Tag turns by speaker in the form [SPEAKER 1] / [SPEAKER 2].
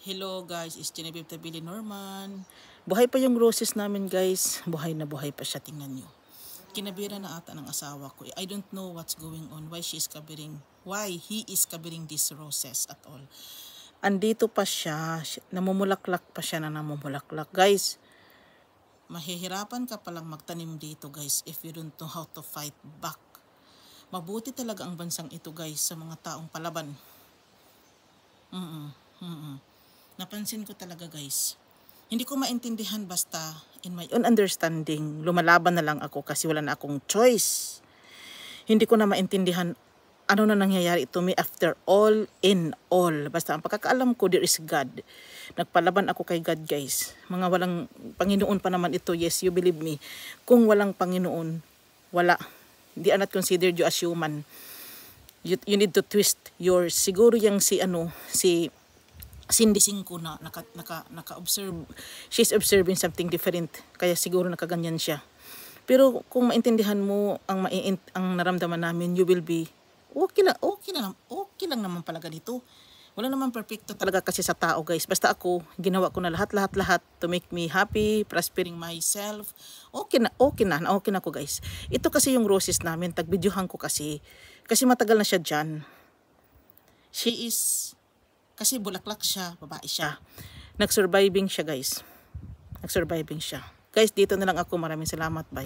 [SPEAKER 1] Hello guys, it's Genevieve Tabili Norman. Buhay pa yung roses namin guys. Buhay na buhay pa siya, tingnan nyo. Kinabira na ata ng asawa ko. I don't know what's going on. Why he is covering these roses at all. Andito pa siya. Namumulaklak pa siya na namumulaklak. Guys, mahihirapan ka palang magtanim dito guys if you don't know how to fight back. Mabuti talaga ang bansang ito guys sa mga taong palaban. Napansin ko talaga guys. Hindi ko maintindihan basta in my own understanding, lumalaban na lang ako kasi wala na akong choice. Hindi ko na maintindihan ano na nangyayari to me after all in all. Basta ang pagkakaalam ko, there is God. Nagpalaban ako kay God guys. Mga walang Panginoon pa naman ito. Yes, you believe me. Kung walang Panginoon, wala. They are not considered you as human. You need to twist your, siguro yung si Cindy Singko na naka-observe, she's observing something different, kaya siguro nakaganyan siya. Pero kung maintindihan mo ang naramdaman namin, you will be okay lang naman pala ganito. Wala naman perfecto talaga kasi sa tao guys. Basta ako, ginawa ko na lahat to make me happy, prospering myself. Okay na ako guys. Ito kasi yung roses namin, tagbidyohan ko kasi matagal na siya dyan. Kasi bulaklak siya, babae siya. Nag-surviving siya guys. Guys, dito na lang ako. Maraming salamat. Bye.